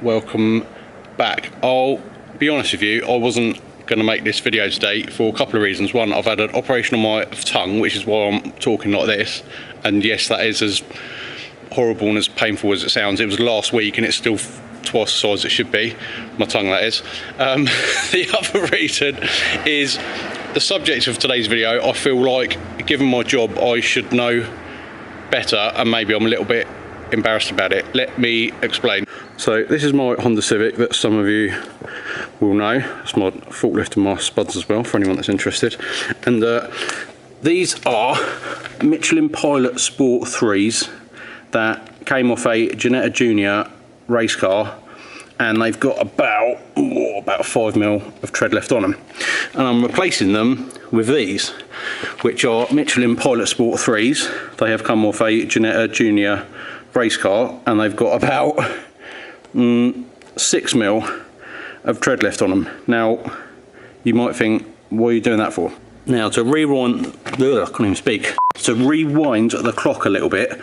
welcome back. I'll be honest with you, I wasn't going to make this video today for a couple of reasons. One, I've had an operation on my tongue, which is why I'm talking like this, and yes, that is as horrible and as painful as it sounds. It was last week and it's still twice the size it should be, my tongue that is. The other reason is the subject of today's video. I feel like, given my job, I should know better, and maybe I'm a little bit embarrassed about it. Let me explain. So this is my Honda Civic that some of you will know. It's my forklift and my spuds as well, for anyone that's interested. And these are Michelin Pilot Sport 3s that came off a Ginetta Junior race car, and they've got about 5mm of tread left on them. And I'm replacing them with these, which are Michelin Pilot Sport 3s. They have come off a Ginetta Junior race car, and they've got about 6mm of tread left on them. Now, you might think, what are you doing that for? Now, to rewind, I can't even speak. To rewind the clock a little bit,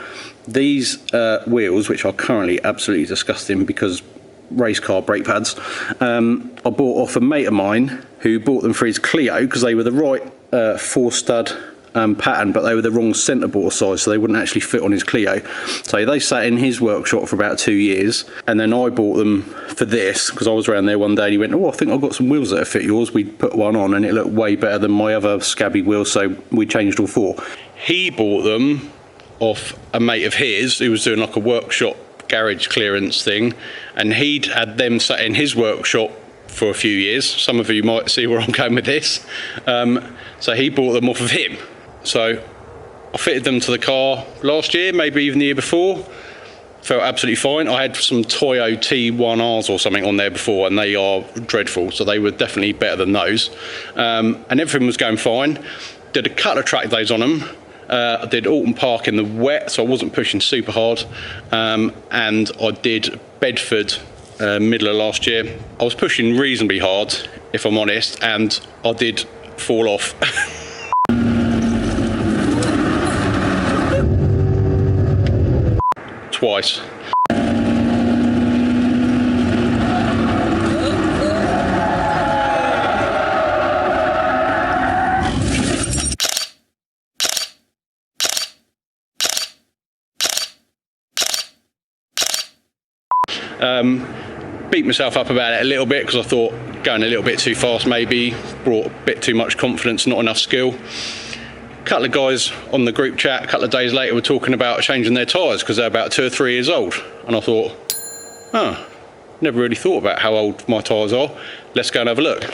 these wheels, which are currently absolutely disgusting because race car brake pads, I bought off a mate of mine who bought them for his Clio because they were the right 4-stud pattern, but they were the wrong centre bore size, so they wouldn't actually fit on his Clio. So they sat in his workshop for about 2 years, and then I bought them for this because I was around there one day and he went, "Oh, I think I've got some wheels that fit yours." We put one on and it looked way better than my other scabby wheels, so we changed all 4. He bought them off a mate of his who was doing like a workshop garage clearance thing, and he'd had them sat in his workshop for a few years. Some of you might see where I'm going with this. So he bought them off of him. So I fitted them to the car last year, maybe even the year before. Felt absolutely fine. I had some Toyo T1Rs or something on there before, and they are dreadful, so they were definitely better than those. And everything was going fine. Did a couple of track days on them. I did Alton Park in the wet, so I wasn't pushing super hard. And I did Bedford middle of last year. I was pushing reasonably hard, if I'm honest, and I did fall off. Twice. Beat myself up about it a little bit because I thought going a little bit too fast maybe, brought a bit too much confidence, not enough skill. A couple of guys on the group chat a couple of days later were talking about changing their tyres because they're about 2 or 3 years old, and I thought, never really thought about how old my tyres are. Let's go and have a look.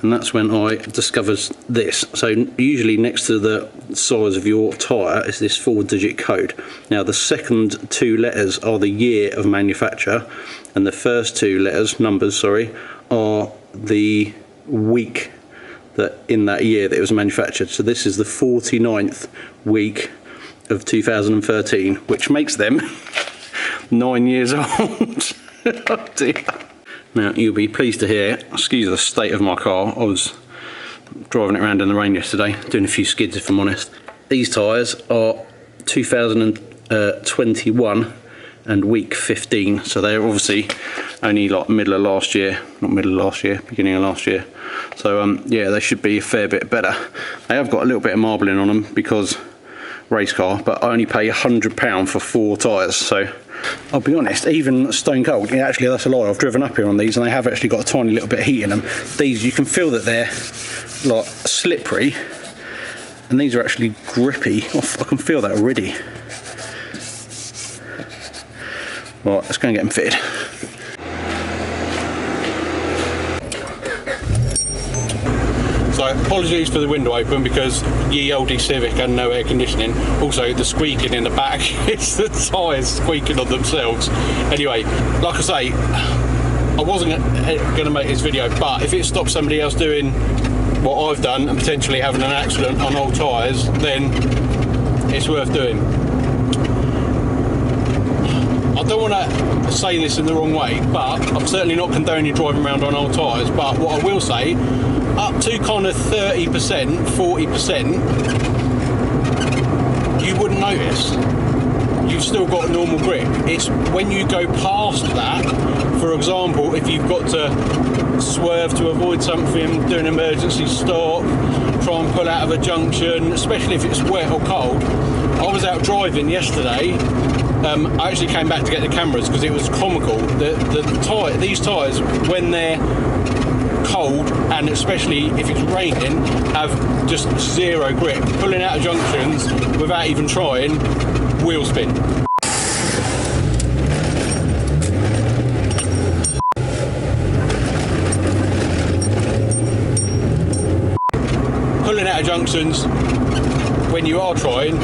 And that's when I discovered this. So usually next to the size of your tyre is this 4-digit code. Now the second 2 letters are the year of manufacture, and the first 2 letters, numbers, are the week that in that year that it was manufactured. So this is the 49th week of 2013, which makes them 9 years old. Oh dear. Now, you'll be pleased to hear, excuse the state of my car, I was driving it around in the rain yesterday, doing a few skids if I'm honest. These tyres are 2021 and week 15, so they're obviously only like middle of last year, not middle of last year, beginning of last year. So yeah, they should be a fair bit better. They have got a little bit of marbling on them because race car, but I only pay £100 for 4 tyres, so I'll be honest, even stone cold, yeah, actually that's a lie, I've driven up here on these and they have actually got a tiny little bit of heat in them. These, you can feel that they're like slippery, and these are actually grippy. Oh, I can feel that already. Right, let's go and get them fitted. So apologies for the window open because ye oldie Civic had no air conditioning. Also the squeaking in the back, it's the tyres squeaking on themselves. Anyway, like I say, I wasn't going to make this video, but if it stops somebody else doing what I've done and potentially having an accident on old tyres, then it's worth doing. I don't want to say this in the wrong way, but I'm certainly not condoning driving around on old tyres, but what I will say, up to kind of 30%, 40%, you wouldn't notice. you've still got normal grip. It's when you go past that, for example, if you've got to swerve to avoid something, do an emergency stop, try and pull out of a junction, especially if it's wet or cold. I was out driving yesterday. I actually came back to get the cameras because it was comical. These tyres, when they're cold and especially if it's raining, have just zero grip. Pulling out of junctions without even trying, wheel spin. Pulling out of junctions when you are trying,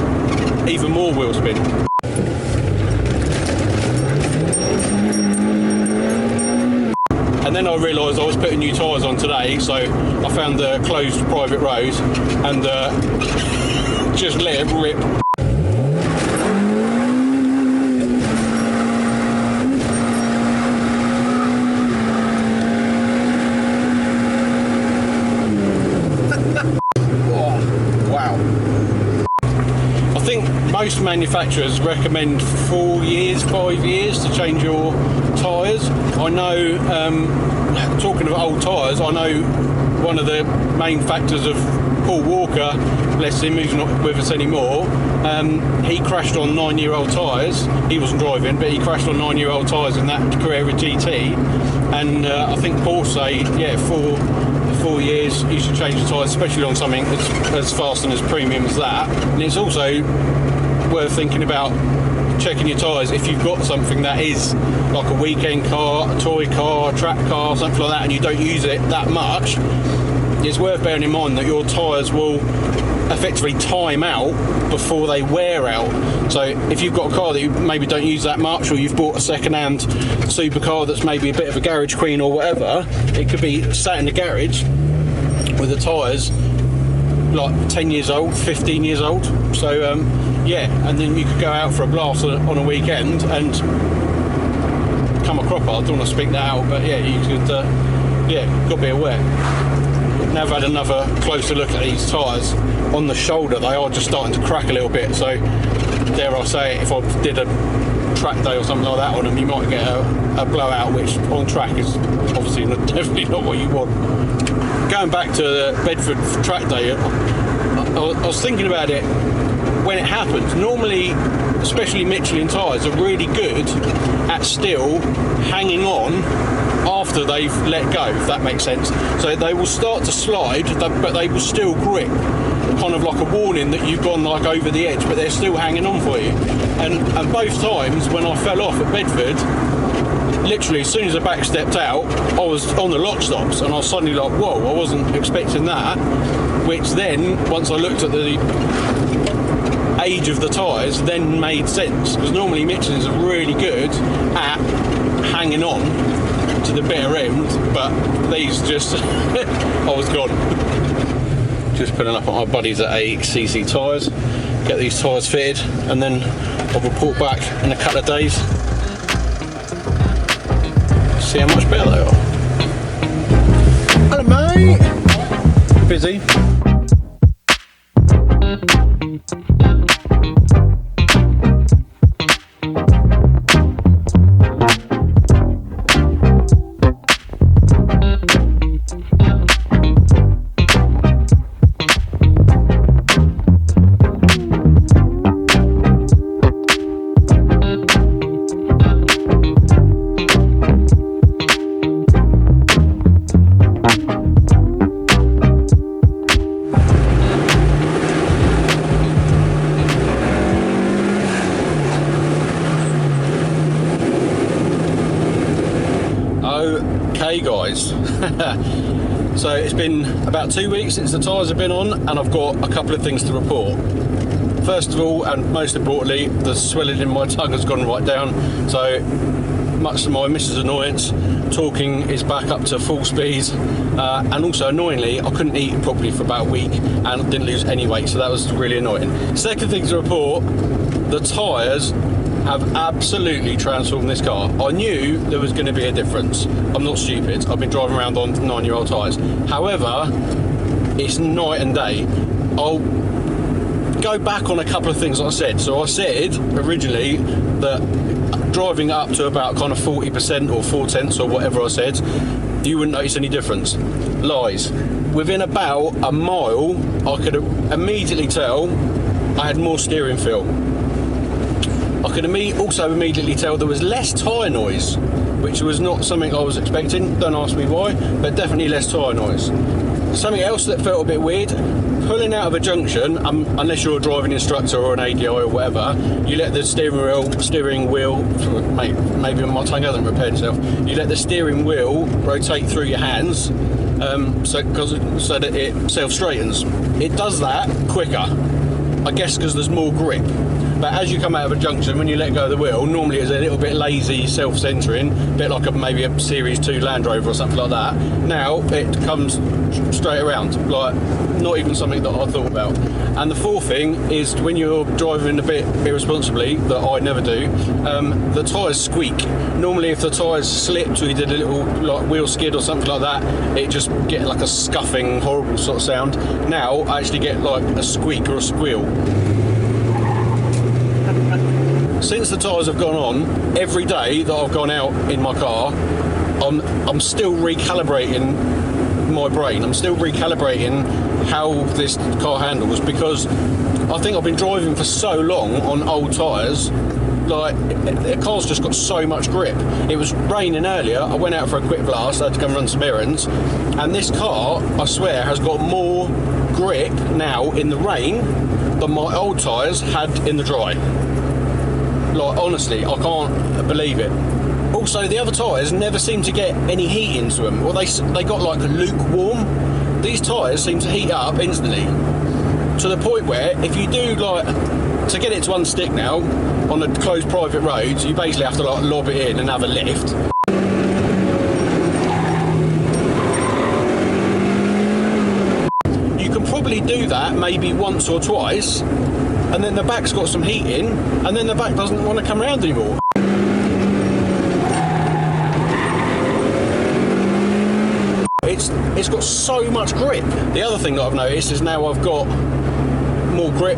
even more wheel spin. And then I realised I was putting new tyres on today, so I found the closed private road and just let it rip. Oh, wow. I think most manufacturers recommend 4 years, 5 years to change your tyres. I know, talking of old tyres, I know one of the main factors of Paul Walker, bless him, who's not with us anymore, he crashed on 9-year-old tyres. He wasn't driving, but he crashed on 9-year-old tyres in that Carrera GT. And I think Paul say, yeah, 4 years you should change the tyres, especially on something as fast and as premium as that. And it's also worth thinking about checking your tyres if you've got something that is like a weekend car, a toy car, a track car, something like that, and you don't use it that much. It's worth bearing in mind that your tyres will effectively time out before they wear out. So if you've got a car that you maybe don't use that much, or you've bought a second-hand supercar that's maybe a bit of a garage queen or whatever, it could be sat in the garage with the tyres like 10 years old, 15 years old. So yeah, and then you could go out for a blast on a weekend and come a cropper. I don't want to speak that out, but yeah, you could yeah, got to be aware. Now I've had another closer look at these tyres. On the shoulder, they are just starting to crack a little bit, so dare I say, if I did a track day or something like that on them, you might get a blowout, which on track is obviously definitely not what you want. Going back to the Bedford track day, I was thinking about it when it happens. Normally, especially Michelin tyres are really good at still hanging on after they've let go, if that makes sense. So they will start to slide, but they will still grip, kind of like a warning that you've gone like over the edge, but they're still hanging on for you. And both times when I fell off at Bedford, literally as soon as the back stepped out, I was on the lock stops, and I was suddenly like, whoa, I wasn't expecting that. Which then, once I looked at the age of the tyres, then made sense, because normally Michelin's are really good at hanging on to the bitter end, but these just I was gone. Just putting up at my buddies at ACC Tyres, get these tyres fitted, and then I'll report back in a couple of days, see how much better they are. Hello mate! Busy? Okay guys, so it's been about 2 weeks since the tyres have been on, and I've got a couple of things to report. First of all, and most importantly, the swelling in my tongue has gone right down, so much to my missus' annoyance, talking is back up to full speed, and also annoyingly I couldn't eat properly for about a week and didn't lose any weight, so that was really annoying. Second thing to report, the tyres have absolutely transformed this car. I knew there was going to be a difference. I'm not stupid. I've been driving around on 9-year-old tyres. However, it's night and day. I'll go back on a couple of things I said. So I said originally that driving up to about kind of 40% or 4/10 or whatever I said, you wouldn't notice any difference. Lies. Within about a mile, I could immediately tell I had more steering feel. I could also immediately tell there was less tyre noise, which was not something I was expecting. Don't ask me why, but definitely less tyre noise. Something else that felt a bit weird, pulling out of a junction, unless you're a driving instructor or an ADI or whatever, you let the steering wheel, maybe my tongue hasn't prepared itself, you let the steering wheel rotate through your hands, so that it self-straightens. It does that quicker, I guess because there's more grip. But as you come out of a junction, when you let go of the wheel, normally it's a little bit lazy, self-centering, a bit like maybe a Series 2 Land Rover or something like that. Now it comes straight around, like not even something that I thought about. And the fourth thing is when you're driving a bit irresponsibly, that I never do, the tyres squeak. Normally if the tyres slipped or you did a little like wheel skid or something like that, it just get like a scuffing, horrible sort of sound. Now I actually get like a squeak or a squeal. Since the tyres have gone on, every day that I've gone out in my car, I'm still recalibrating my brain. I'm still recalibrating how this car handles, because I think I've been driving for so long on old tyres, like the car's just got so much grip. It was raining earlier, I went out for a quick blast, I had to come run some errands, and this car, I swear, has got more grip now in the rain than my old tyres had in the dry. Like honestly, I can't believe it. Also, the other tyres never seem to get any heat into them, or they got like lukewarm. These tyres seem to heat up instantly, to the point where if you do like, to get it to unstick now on a closed private road, you basically have to like lob it in and have a lift. You can probably do that maybe once or twice, and then the back's got some heat in, and then the back doesn't want to come around anymore. It's got so much grip. The other thing that I've noticed is now I've got more grip,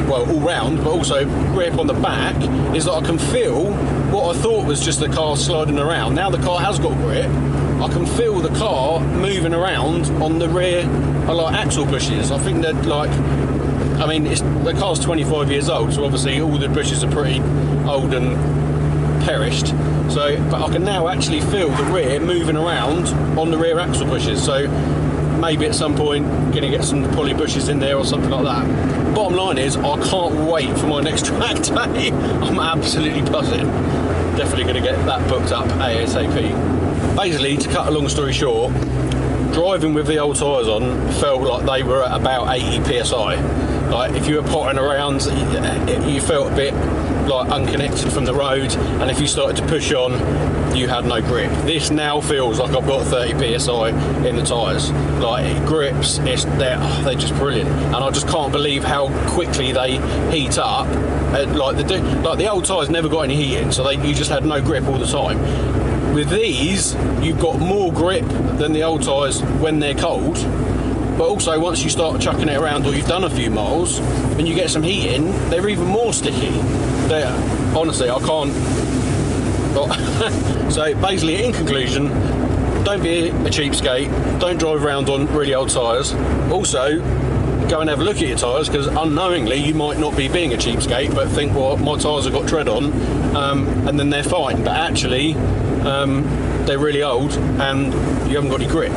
well, all round, but also grip on the back, is that I can feel what I thought was just the car sliding around. Now the car has got grip, I can feel the car moving around on the rear, like axle bushes. I think that like, I mean, the car's 25 years old, so obviously all the bushes are pretty old and perished. So, but I can now actually feel the rear moving around on the rear axle bushes. So maybe at some point going to get some poly bushes in there or something like that. Bottom line is, I can't wait for my next track day. I'm absolutely buzzing. Definitely going to get that booked up ASAP. Basically, to cut a long story short, driving with the old tyres on felt like they were at about 80 psi. Like if you were potting around, you felt a bit like unconnected from the road, and if you started to push on, you had no grip. This now feels like I've got 30 psi in the tyres. Like it grips, they're just brilliant, and I just can't believe how quickly they heat up. Like the old tyres never got any heat in, so you just had no grip all the time. With these, you've got more grip than the old tyres when they're cold, but also once you start chucking it around or you've done a few miles and you get some heat in, they're even more sticky. Honestly, I can't. So basically, in conclusion, don't be a cheapskate, don't drive around on really old tyres. Also, go and have a look at your tyres, because unknowingly you might not be being a cheapskate but think, well, my tyres have got tread on, and then they're fine, but actually they're really old and you haven't got any grip.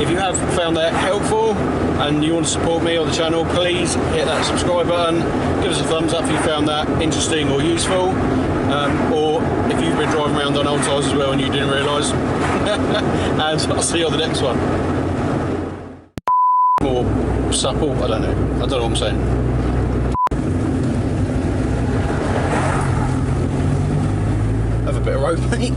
If you have found that helpful and you want to support me or the channel, please hit that subscribe button, give us a thumbs up if you found that interesting or useful, or if you've been driving around on old tyres as well and you didn't realise. And I'll see you on the next one. More supple, I don't know what I'm saying. Have a bit of road, mate.